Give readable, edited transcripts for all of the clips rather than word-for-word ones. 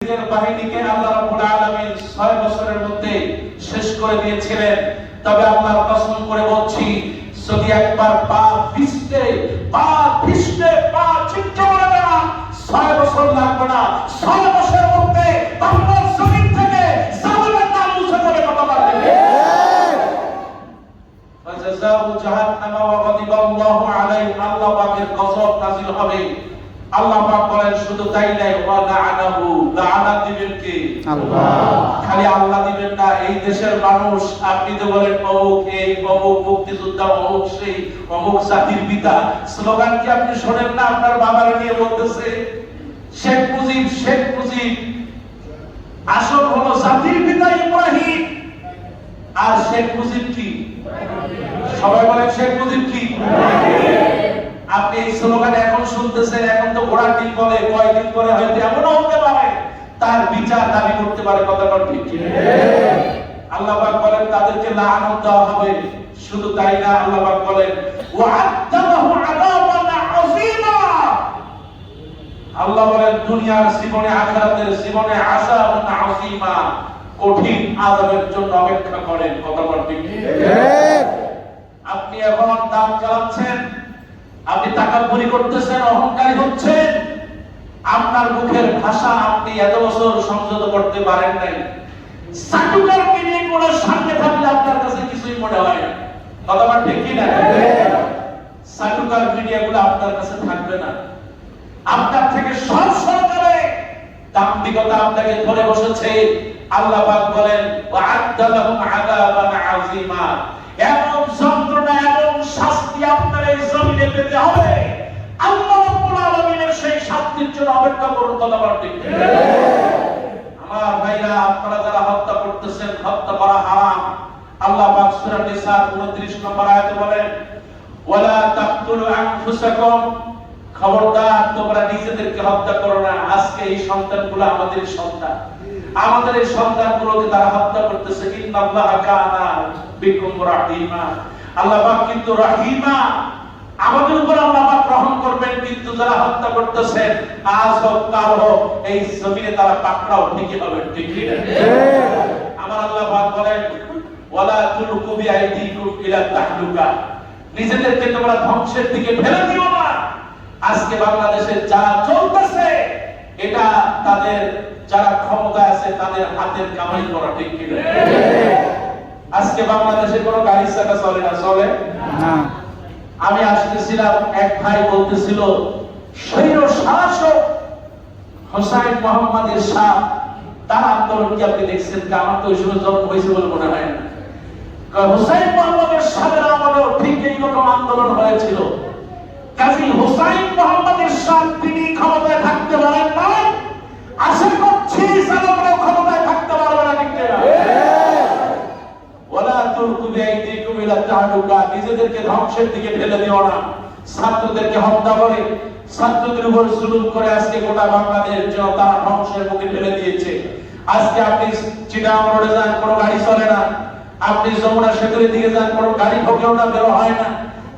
নিজের বাহিনীকে আল্লাহ রাব্বুল আলামিন 6 বছরের মধ্যে শেষ করে দিয়েছিলেন। তবে আল্লাহর কসম করে বলছি, যদি একবার পা পিছলে পা চিৎকার করে না, 6 বছর লাগবে না। 6 বছরের মধ্যে বাংলার জমিন থেকে জালিমের নাম মুছে যাবে। কথা বলতে ফাজাযাউ জাহান্নাম ওয়া গাদিবাল্লাহু আলাইহি, আল্লাহ পাকের গজব নাযিল হবে। আল্লাহ পাক বলেন শুধু তাই নাই, ওয়া লাআনাহু, লাআনাত দিবেন কে? আল্লাহ। খালি আল্লাহ দিবেন না, এই দেশের মানুষ আপনি তো বলেন অমুক এই অমুক মুক্তিযোদ্ধা অমুক সেই অমুক জাতির পিতা, স্লোগান কি আপনি শোনেন না? আপনার বাবারে নিয়ে বলতেছে শেখ মুজিব আসল হলো জাতির পিতা ইব্রাহিম। আর শেখ মুজিব কি? সবাই বলেন শেখ মুজিব কি? আপনি এই স্লোগান এখন শুনতেছেন, এখন তো ঘোড়ার দিন বলে, কয়েকদিন পরে হয়তো এমনও হতে পারে তার বিচার দাবি করতে পারে। কথা ঠিক কি? আল্লাহ পাক বলেন তাদেরকে লাআনত দেওয়া হবে। শুধু তাই না, আল্লাহ পাক বলেন ওয়া'আদাহু আযাবান আযীমা। আল্লাহ বলেন দুনিয়ার জীবনে আখিরাতের জীবনে আযাবান আযীমা, কঠিন আযাবের জন্য অপেক্ষা করেন। কথা ঠিক কি? আপনি এখন দাম চালাচ্ছেন, আপনি তাকাব্বুরি করতেছেন, অহংকারী হচ্ছেন। আপনার মুখের ভাষা আপনি এত বছর সংযত করতে পারেন নাই। সাটুকার মিডিয়া গুলো সামনে থাকলে আপনার কাছে কিছুই মনে হয় না। কথা ঠিক কি না? সাটুকার মিডিয়া গুলো আপনার কাছে থাকবে না। আপনার থেকে সব সরকারে দাম্ভিকতা আপনাকে ধরে বসেছে। আল্লাহ পাক বলেন ওয়া'আদ্দা লাহুম আযাবান আযীমা, এমন যন্ত্রণা এবং শাস্তি আপনার এই জমিনে পেতে হবে। আল্লাহ রাব্বুল আলামিনের সেই শাস্তির জন্য অপেক্ষা করুন। কথা ঠিক কি? আমার ভাইরা, আপনারা যারা হত্যা করতেছেন, হত্যা করা হারাম। আল্লাহ পাক সূরা নিসা 29 নম্বর আয়াতে বলেন ওয়ালা তাকতুলু আনফুসাকুম, খবরদার তোমরা নিজেদেরকে হত্যা করো না। আজকে এই সন্তানগুলো আমাদের সন্তান, আমাদের এই সন্তানগুলোকে তারা হত্যা করতেছে। ইন্নাল্লাহা কানা বিকুম রাহিমা, আল্লাহ পাক কিন্তু রাহিমা, আমাদের উপর আল্লাহ পাক রহম করবেন। কিন্তু যারা হত্যা করতেছেন আজ হোক কাল হোক এই জমিনে তারা পাকড়াও ঠিকই হবে। ঠিক কি না? আমার আল্লাহ পাক বলেন ওয়ালা তুলকু বিআইদিকুম ইলা তাহলুকা, নিজেদেরকে তোমরা ধ্বংসের দিকে ফেলে দিও না। আজকে বাংলাদেশে যা চলতেছে এটা তাদের যারা ক্ষমতা আছে তাদের হাতের কামাই করা। ঠিক কি না? আজকে বাংলাদেশে কোনো গাড়ি চাকা চলে না, চলে না। আমি আসতেছিলাম, এক ভাই বলতেছিল স্বৈর শাসক হোসাইন মোহাম্মদ এরশাদ তার আন্দোলন কি আপনি দেখছেন? আমার তো ওই সময় জন্ম হয়েছে বলে মনে হয় না। হোসাইন মোহাম্মদ এরশাদের আমলেও ঠিক এইরকম আন্দোলন হয়েছিল। কাজী হোসাইন মোহাম্মদ এরশাদ তিনি ক্ষমতায় থাকতে পারেন না, আশা করছি জালেমরাও ক্ষমতায় থাকতে পারবে না। ঠিক না? ওয়ালা তুলকু বিআইদিকুম ইলা তাহলুকা, নিজেদেরকে ধ্বংসের দিকে ঠেলে দিও না। ছাত্রদেরকে হত্যা করে, ছাত্রদের উপর জুলুম করে আজকে গোটা বাংলাদেশ জনতা ধ্বংসের মুখে ফেলে দিয়েছে। আজকে আপনি চিটাগাং রোডে যান, কোনো গাড়ি চলে না। আপনি যমুনা সেতুর দিকে যান, কোনো গাড়ি ঢোকেও না, বের হয় না।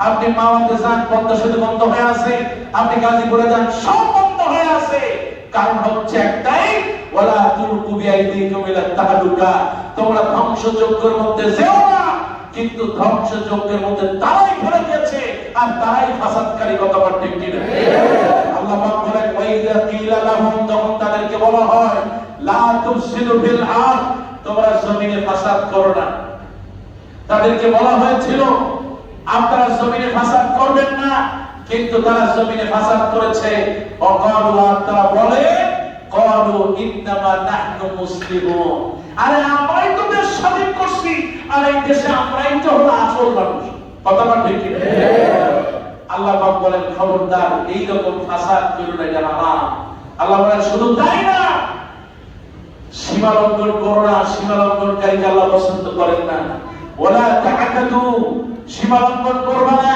আপনি মাওয়াতে যান, পদ্মা সেতু বন্ধ হয়ে আছে। আপনি গাজীপুরে যান, সব বন্ধ হয়ে আছে। কারণ হচ্ছে একটাই, ওয়ালা তুলকু বিআইদিকুম ইলা তাহলুকা, তোমরা ধ্বংসযজ্ঞের মধ্যে যেও না। কিন্তু ধ্বংসযজ্ঞের মধ্যে তারাই ফেলে দিয়েছে আর তারাই ফাসাদকারী। কথা ঠিক কি না? আল্লাহ পাক বলেন ওয়াইদা কিলা লাহুম, যখন তাদেরকে বলা হয় লা তুফসিদু ফিল আরদ, তোমরা জমিনে ফাসাদ করো না। তাদেরকে বলা হয়েছিল আপনারা জমিনে ফাসাদ করবেন না, কিন্তু তারা জমিনে ফাসাদ করেছে। অকালু, তারা বলে ক্বালু ইন্নামা নাহনু মুসলিমুন, আরে আমরাই তো দেশ স্বাধীন করছি, আর এই দেশে আমরাই তো হলো আসল মানুষ। কথা ঠিক কি? আল্লাহ পাক বলেন খবরদার এই রকম ফাসাদ করো না, এটা হারাম। আল্লাহ বলেন শুধু তাই না, সীমা লঙ্ঘন করো না। সীমা লঙ্ঘনকারীকে আল্লাহ পছন্দ করেন না। ওয়ালা তা'তাদু, সীমা লঙ্ঘন করবে না।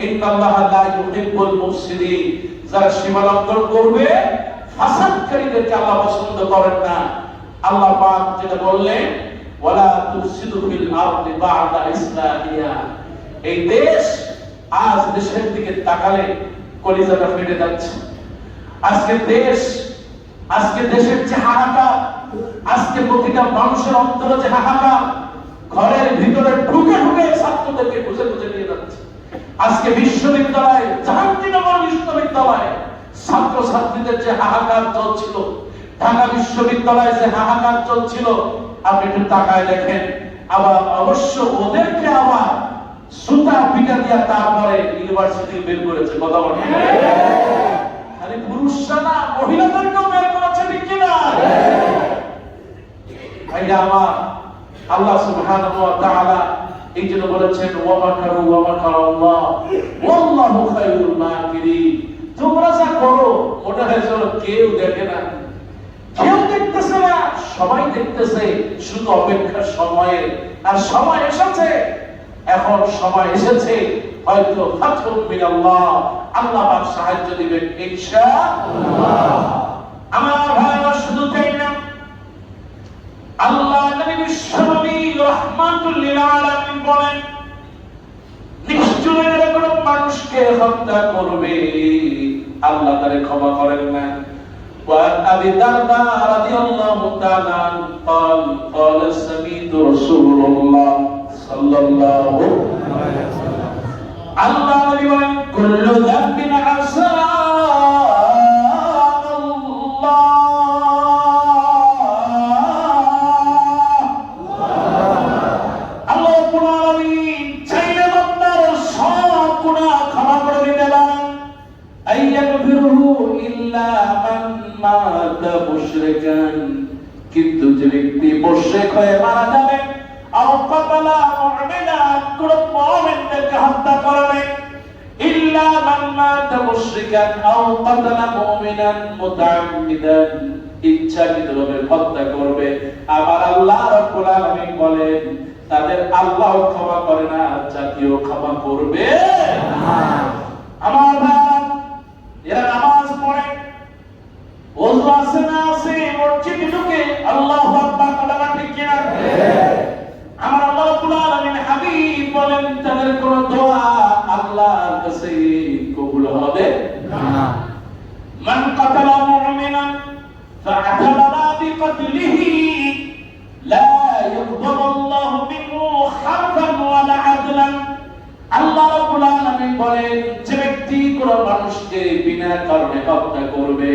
ইন্নাল্লাহা লা ইউহিব্বুল মুফসিদিন, যারা সীমা লঙ্ঘন করবে, ফাসাদকারীদেরকে আল্লাহ পছন্দ করেন না। আল্লাহ পাক যেটা বললেন ওয়ালা তুফসিদু ফিল আরদি বা'দা ইসলাহিহা, এই দেশ আজ দেশের দিকে তাকালে কলিজাটা ফেটে যাচ্ছে। আজকে দেশ আজকে দেশের যে হাহাকার, আজকে প্রতিটা মানুষের অন্তরে যে হাহাকার, ঘরের ভিতরে ঢুকে ঢুকে ছাত্রদেরকে খুঁজে খুঁজে নিয়ে যাচ্ছে। আজকে বিশ্ববিদ্যালয়ে, জাহাঙ্গীরনগর বিশ্ববিদ্যালয়ে ছাত্র ছাত্রীদের যে হাহাকার চলছিল, ঢাকা বিশ্ববিদ্যালয়ে যে হাহাকার চলছিল, আপনি একটু তাকায় দেখেন। আবার অবশ্য ওদেরকে আবার সুতা পিটা দিয়া তারপরে ইউনিভার্সিটি বের করেছে। কথা বলেন, খালি পুরুষরা না, মহিলাদেরকেও বের করেছে, ঠিক কিনা? ভাইয়া আমার, আল্লাহ সুবহানাহু ওয়া তাআলা এই জন্য বলেছেন ওয়া মাকারু ওয়া মাকারাল্লাহ ওয়াল্লাহু খায়রুল মাকিরিন। তোমরা যা করো মনে হয় যেন কেউ দেখে না, কেউ দেখতেছে না, সবাই দেখতেছে, শুধু অপেক্ষার সময়ে। আর সময় এসেছে, এখন সময় এসেছে, হয়তো ফাতহুম মিনাল্লাহ, আল্লাহ পাক সাহায্য দিবেন ইনশাআল্লাহ। আমার ভাইরা শুধু তাই না, আল্লাহ নবী বিশ্বনবী রাহমাতুল লিল আলামিন বলেন, নিশ্চয়ই এরকম মানুষকে হত্যা করবে আল্লাহ তারে ক্ষমা করেন না। وعن أبي الدرداء رضي الله تعالى عنه قال قال سمعت رسول الله صلى الله عليه وسلم الله نبي বলেন كل ذنب عسى কিন্তু যে ব্যক্তি মুশরিক হয়ে মারা যাবে, আও কাতালা মুমিনান, কোন মুমিনকে হত্যা করবে, ইল্লা মান মাতা মুশরিকান আও কাতালা মুমিনান মুতাআম্মিদান, ইচ্ছাকৃতভাবে হত্যা করবে, আবার আল্লাহ রাব্বুল আলামিন বলেন তাদের আল্লাহ ক্ষমা করে না, জাতীয় ক্ষমা করবে না। আমার ভাই, এরা নামাজ পড়ে, ওযু আছে না আছে, মসজিদে ঢুকে আল্লাহু আকবার কথা ঠিক কিনা? আমার আল্লাহ রাব্বুল আলামিন হাবিব বলেন তাদের কোন দোয়া আল্লাহর কাছে কবুল হবে না। মান কাতালা মুমিনান ফাআতালা বিকাতলিহি লা ইয়াকবালু আল্লাহু মিনহু হারফান ওয়ালা আদলান। আল্লাহ রাব্বুল আলামিন বলেন যে ব্যক্তি কোন মানুষকে বিনা কারণে হত্যা করবে,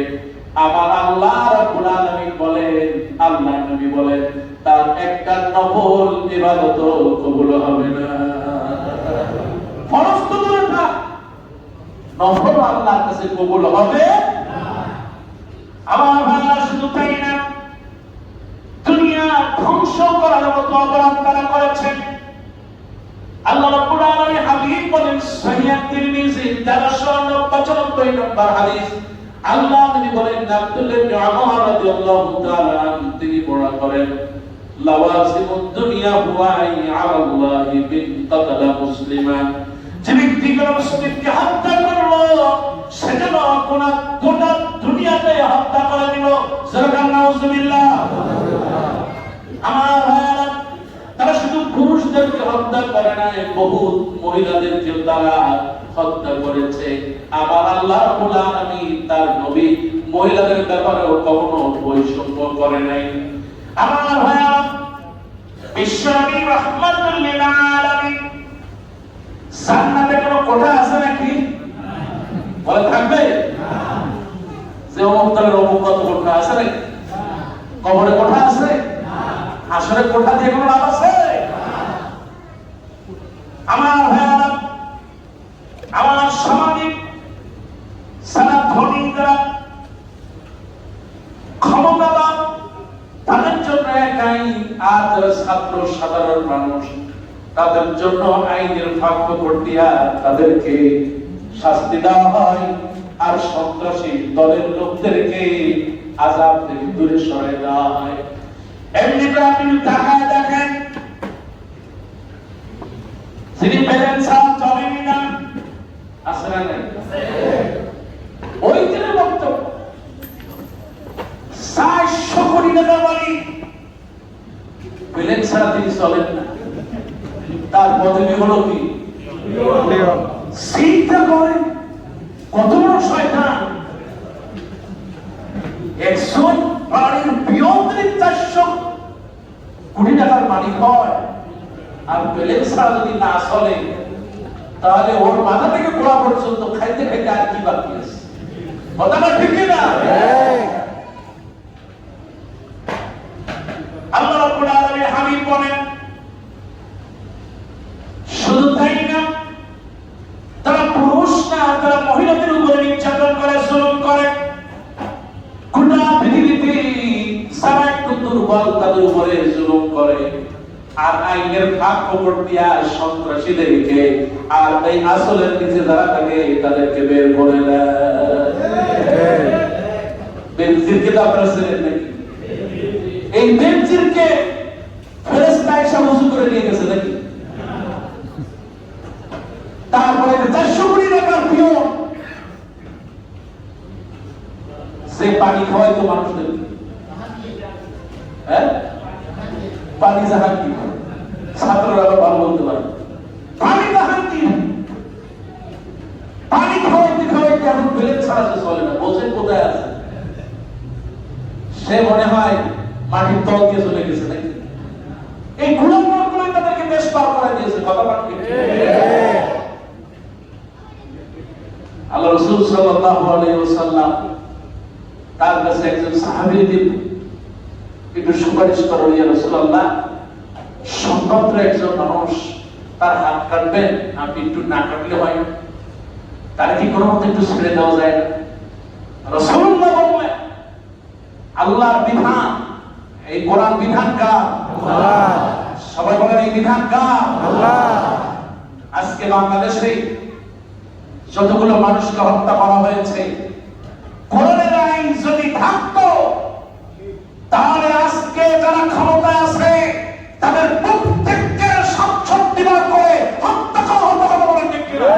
আমার আল্লাহ রাব্বুল আলামিন বলেন, আল্লাহ নবী বলেন তার একটা নফল ইবাদত কবুল হবে না। ফরজ তো দূরে থাক, নফল আল্লাহর কাছে কবুল হবে না। আমার ভাইরা শুধু তাই না, দুনিয়া ধ্বংস করার মতো অপরাধ তারা করেছেন। আল্লাহ রাব্বুল আলামিন হাবিব বলেন সহিহ তিরমিজি 1395 নম্বর হাদিস, আল্লাহ নবী বলেন আব্দুল্লাহ ইবনে উমর রাদিয়াল্লাহু তাআলা আনহু তিনি বর্ণনা করেন, লাওয়াসিমুদ দুনিয়া হুয়া আলাল্লাহি বিন কাতালা মুসলিমান, যে ব্যক্তি কোন মুসলিমকে হত্যা করলো সে যেন গোটা দুনিয়াতে হত্যা করে দিল। সুবহানাল্লাহ, নাউজুবিল্লাহ। আমার ভাইরা, তারা শুধু পুরুষদেরকে হত্যা করে না, বহুত মহিলাদেরকেও তারা হত্যা করেছে। আবার আল্লাহ রাব্বুল আলামিন তার নবী মহিলাদের ব্যাপারেও কখনো বৈষম্য করে নাই। আমার ভাইরা, বিশ্বনবী রাহমাতুল লিল আলামিন জান্নাতে কোনো কোঠা আছে নাকি? বলে থাকবে যে অমুক দলের অমুক কত কোঠা আছে নাকি? কবরে কোঠা আছে? হাসরে কোঠা দিয়ে কোনো লাভ আছে? আমার ভাইরা, আমার সামাজিক সারা ধনী যারা ক্ষমতাবান তাদের জন্য এক আইন, আর যারা ছাত্র সাধারণ মানুষ তাদের জন্য আইনের ফাঁক করিয়া তাদেরকে শাস্তি দেওয়া হয়, আর সন্ত্রাসী দলের লোকদেরকে আযাব থেকে দূরে সরিয়ে দেওয়া হয়। এমনি করে আপনি তাকায় দেখেন, যিনি পেলেন সাহেব চলেনি না, আছে না নাই? ওই দিনের বক্তব্য 400 কোটি টাকা বাড়ি পেলেন ছাড়া তিনি চলেন না। তার পদবি হলো কি? চিন্তা করেন কত বড় শয়তান। একজন বাড়ির পিয়ন 400 কোটি টাকার মালিক হয়, আর বেলেন ছাড়া যদি না চলে তাহলে ওর মাথা থেকে গোড়া পর্যন্ত খাইতে খাইতে আর কি বাকি আছে? কথাটা ঠিক না? আল্লাহ রাব্বুল আলামিন হাবিব বলেন, শুধু তাই না, তারা পুরুষ না, তারা মহিলাদের উপরে নির্যাতন করে, জুলুম করে। গোটা পৃথিবীতে যারা একটু দুর্বল তাদের উপরে জুলুম করে, আর আইনের ফাঁক ফোকর দিয়া সন্ত্রাসীদেরকে আর এই আসলের নিচে যারা থাকে তাদেরকে বের করে দেয়। বেনজিরকে তো আপনারা চেনেন নাকি? এই বেনজিরকে ফেরেশতা এসে ওযু করে নিয়ে গেছে নাকি? তারপরে 400 কোটি টাকার পিয়ন সে পানি খাওয়াই তো মানুষদের, হ্যাঁ পানি জাহাঙ্গীর, ছাত্ররা ভালো বলতে পারে পানি জাহাঙ্গীর, পানি খাওয়াইতে খাওয়াইতে এখন বেলেন ছাড়া সে চলে না। বলছেন কোথায় আছে? সে মনে হয় মাটির তল দিয়ে চলে গেছে নাকি? এই গুলামগুলো তাদেরকে দেশ পার করে দিয়েছে। কথা বাকি আল্লাহ রাসূল সাল্লাল্লাহু আলাইহি ওয়াসাল্লাম তার কাছে একজন সাহাবী একটু সুপারিশ করো, ইয়া রাসূলুল্লাহ, সম্ভবত একজন মানুষ তার হাত কাটবেন, আপনি একটু না কাটলে হয় না, তার কি কোনো মতে একটু ছেড়ে দেওয়া যায় না? রাসূলুল্লাহ বললেন, আল্লাহর বিধান, এই কোরআন বিধান কার? আল্লাহ। সবাই বলেন এই বিধান কার? আল্লাহ। আজকে বাংলাদেশে যতগুলো মানুষকে হত্যা করা হয়েছে, কোরআনের আইন যদি থাকতো তাহলে আজকে যারা ক্ষমতায় আছে তাদের প্রত্যেককে 67 বার করে হত্যা করা হতো। কথা বলেন ঠিক কিনা?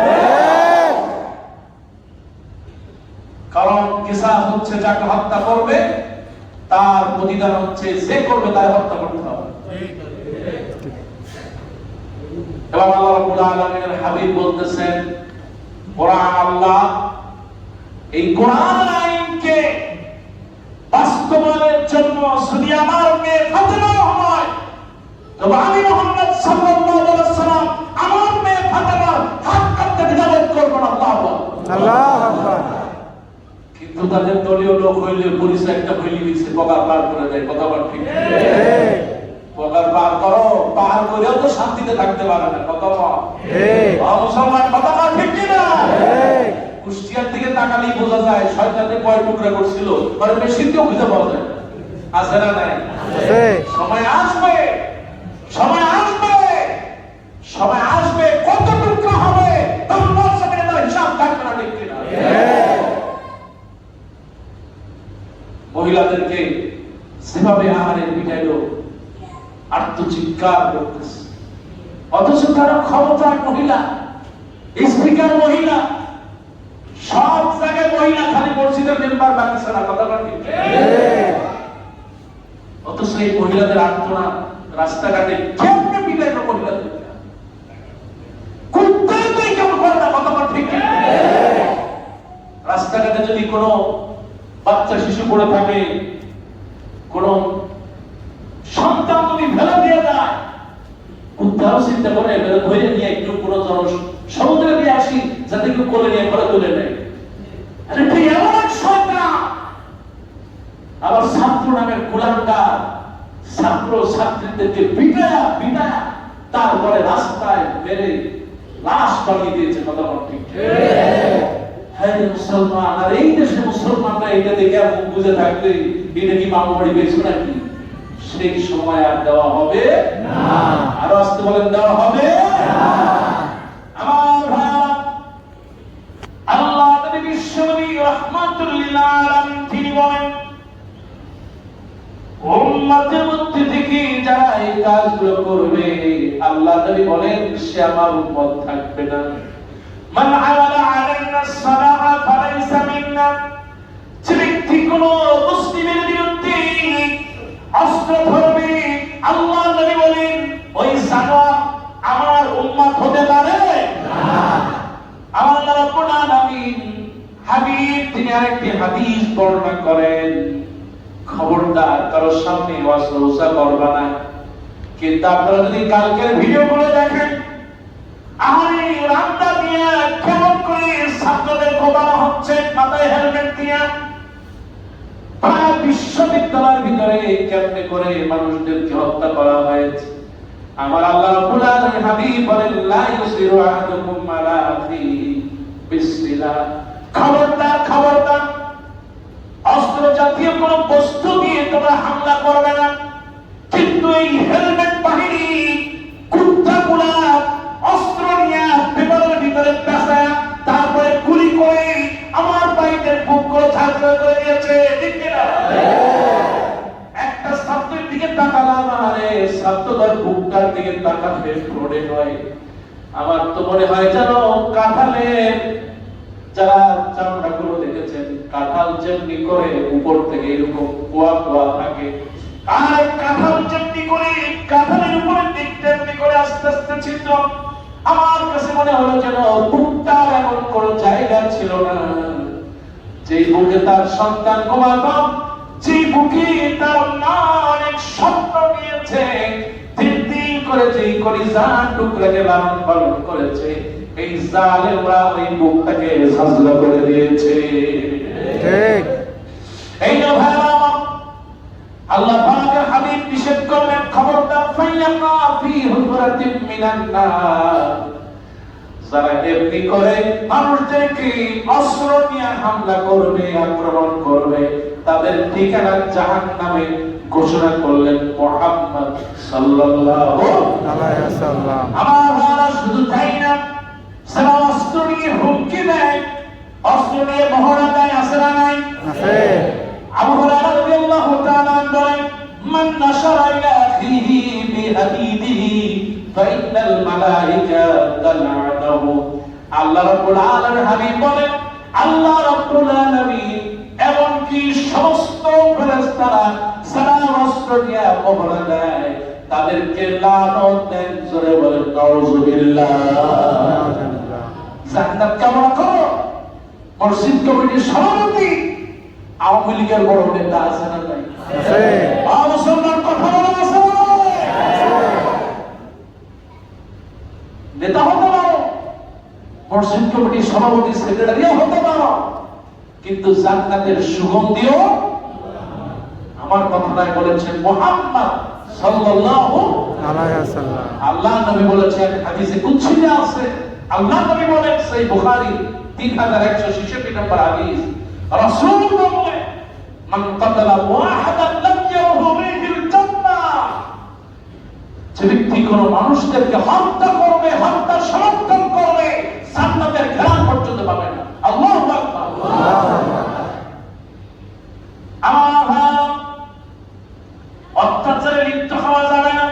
কারণ কিসাস হচ্ছে যাকে হত্যা করবে তার প্রতিদান হচ্ছে যে করবে তার হত্যা করতে হবে। এবং আল্লাহ রাব্বুল আলামিনের হাবিব বলতেছেন, কোরআন আল্লাহ এই কোরআন আইনকে বাস্তবায়নের জন্য যদি আমার মেয়ে ফাতেমা হয়, তবে আমি মুহাম্মদ সাল্লাল্লাহু আলাইহি ওয়াসাল্লাম আমার মেয়ে ফাতেমার হাত কাটতে দ্বিধাবোধ করব না। আল্লাহু আকবার। কিন্তু তাদের দলীয় লোক হইলে পরিচয় একটা হইলে দিচ্ছে, পগার পার করে দেয়। কথা বল ঠিক? পগার পার করো, পার করেও তো শান্তিতে থাকতে পারে না। কথা বল মুসলমান, কথা বল ঠিক কিনা? কুষ্টিয়ার দিকে তাকালেই বোঝা যায় শয়তানে কয় টুকরা করছিল, আর মেশিনকেও খুঁজে পাওয়া যায়। আছে না নাই? সময় আসবে, সময় আসবে, সময় আসবে, কত টুকরা হবে তার সাথে তার হিসাব থাকবে না। ঠিক কিনা? মহিলাদেরকে সেভাবে আহারে পিটাইলো, আত্মচিৎকার করতেছে, অথচ তারা ক্ষমতার মহিলা, স্পিকার মহিলা, সব জায়গায় মহিলা, খালি মসজিদের মেম্বার বাকি ছাড়া। কথা বলি। অথচ এই মহিলাদের আত্মনাদ রাস্তাঘাটে কেমনে পিটাইলো মহিলাদের, কোথায় কেমন করে না। কথা বল ঠিক? রাস্তাঘাটে যদি কোনো বাচ্চা শিশু পড়ে থাকে, কোন সন্তান যদি ফেলে দিয়ে যায়, উদ্ধার চিন্তা করে ধরে নিয়ে একটু কোনো সমুদ্রে দিয়ে আসি যাতে কেউ কোলে নিয়ে ঘরে তুলে নেয়। এমন এক সন্তান। আবার ছাত্র নামের গোলামদার ছাত্র ছাত্রীদেরকে পিটায়া পিটায়া তারপরে রাস্তায় মেরে লাশ বানিয়ে দিয়েছে। কথা বল ঠিক? হ্যাঁ মুসলমান, আর এই দেশে মুসলমানরা এটা দেখে মুখ বুঝে থাকবে এটা কি মামু বাড়ি বেশি নাকি? সেই সময় আর দেওয়া হবে না। আরো আসতে বলেন, দেওয়া হবে না। আমার ভাইরা, আল্লাহ নবী বিশ্বনবী রাহমাতুল লিল আলামিন তিনি বলেন, উম্মতের মধ্যে থেকে যারা এই কাজগুলো করবে, আল্লাহ নবী বলেন সে আমার উম্মত থাকবে না। মান আওয়ালা আলাইনা সালাহ ফালাইসা মিন্না, যে ব্যক্তি কোন মুসলিমের বিরুদ্ধে অস্ত্র ধরবে, আল্লাহ নবী বলেন ওই জানোয়ার আমার উম্মত হতে পারে না। আল্লাহ রাব্বুল আলামিন হাবিব তিনি আরেকটি হাদিস বর্ণনা করেন, খবরদার কারো সামনে ওয়াসওয়াসা করবা না। কিন্তু আপনারা যদি কালকের ভিডিওগুলো দেখেন, আরে রান্না দিয়ে কেমন করে ছাত্রদের কোবানো হচ্ছে মাথায় হেলমেট দিয়ে, প্রায় বিশ্ববিদ্যালয়ের ভিতরে কেমনে করে মানুষদেরকে হত্যা করা হয়েছে। আমার আল্লাহ রাব্বুল আলামিন হাবিব বলেন, লা ইউসিরু আহাদুকুম আলা আখিহি বিসমিল্লাহ। খবরদার খবরদার, অস্ত্র জাতীয় কোন বস্তু দিয়ে তোমরা হামলা করবে না। কিন্তু এই হেলমেট বাহিনী কুত্তাগুলা অস্ত্র নিয়ে বিমানের ভিতরে পেঁচায় তারপরে গুলি করে আমার বাইকের বুকগুলো ঝাঁঝরা করে দিয়েছে। ঠিক কিনা? একটা ছাত্রের দিকে তাকালাম, আরে ছাত্রদের বুকটার দিকে তাকাতে পড়ে নয়। আমার তো মনে হয় যেন কাঁঠালের, যারা চামড়াগুলো দেখেছেন, কাঁঠাল যেমনি করে উপর থেকে এরকম কুয়া কুয়া থাকে, আর কাঁঠাল যেমনি করে কাঁঠালের উপরে দিক তেমনি করে আস্তে আস্তে ছিদ্র। আমার কাছে মনে হলো যেন বুকটার এমন কোনো জায়গা ছিল না যে বুকে তার সন্তান ঘুমাতো, যে বুকে তার মা অনেক স্বপ্ন নিয়েছে, দিন দিন করে যেই কলিজার টুকরাকে লালন পালন করেছে, এই জালেমরা ওই বুকটাকে ঝাঁঝরা করে দিয়েছে। ঠিক এই ভাইরা, আল্লাহ পাকের হাবিব নিষেধ করলেন, খবরদার ফাইয়াকা ফি হুজরাতিন মিনান নার। যারা এমনি করে মানুষদেরকে অস্ত্র নিয়ে হামলা করবে, আক্রমণ করবে, তাদের ঠিকানা জাহান্নামে ঘোষণা করলেন মুহাম্মদ সাল্লাল্লাহু আলাইহি ওয়াসাল্লাম। আমার ভাইরা, শুধু তাই না, যারা অস্ত্র নিয়ে হুমকি দেয়, অস্ত্র নিয়ে মহড়া দেয়, আছে না নাই? আছে। আবু হুরায়রা রাদিয়াল্লাহু তাআলা বলেন, মান নাশারা ইলা আখিহি বিহাদিদিহি ফাইনাল মালাইকাতা লা'নাহু। আল্লাহ রাব্বুল আলামিন হাবিব বলেন, আল্লাহ রাব্বুল আলামিন এমন কি সমস্ত ফেরেশতারা যারা অস্ত্র নিয়ে মহড়া দেয় তাদেরকে লানত দেন। জোরে বলেন নাউযুবিল্লাহ। জান্নাত কামনা করো। মসজিদ কমিটির সভাপতি আওয়ামী লীগের বড় নেতা আছে না নাই? আছে। মুসলমান কথা বলা আছে, নেতা হতে পারো, মসজিদ কমিটির সভাপতি সেক্রেটারিও হতে পারো, কিন্তু জান্নাতের সুগন্ধিও আমার কথাটাই বলেছেন মুহাম্মদ সাল্লাল্লাহু আলাইহি ওয়াসাল্লাম। আল্লাহ নবী বলেছেন, হাদিসে কুদসিতে আছে, আল্লাহ নবী বলেন, সহিহ বুখারী 3166 নম্বর হাদিস, রাসূল বলেন, মান কাতালা ওয়াহিদান লাম ইয়ারহু বিহিল জান্নাহ। যে ব্যক্তি কোন মানুষদেরকে হত্যা করবে, হত্যা সমর্থন করবে, জান্নাতের ঘ্রাণ পর্যন্ত পাবে না। আল্লাহু আকবার। আমার অত্যাচারে লিপ্ত হওয়া যাবে না,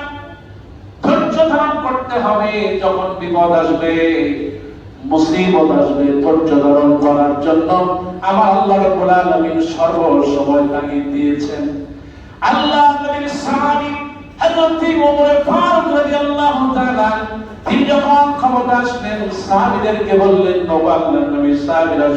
ধৈর্য ধারণ করতে হবে। যখন বিপদ আসবে, মুসিবত আসবে, ধৈর্য ধারণ করার জন্য আমার আল্লাহ রাব্বুল আলামিন সর্বসময় তাগিদ দিয়েছেন। আল্লাহ নবীর সাহাবী হযরত ওমর ফারুক রাদিয়াল্লাহু তাআলা, তিনি যখন ক্ষমতা আসলেন, সাহাবীদেরকে বললেন, নবী আল্লাহর নবী সাহাবীরা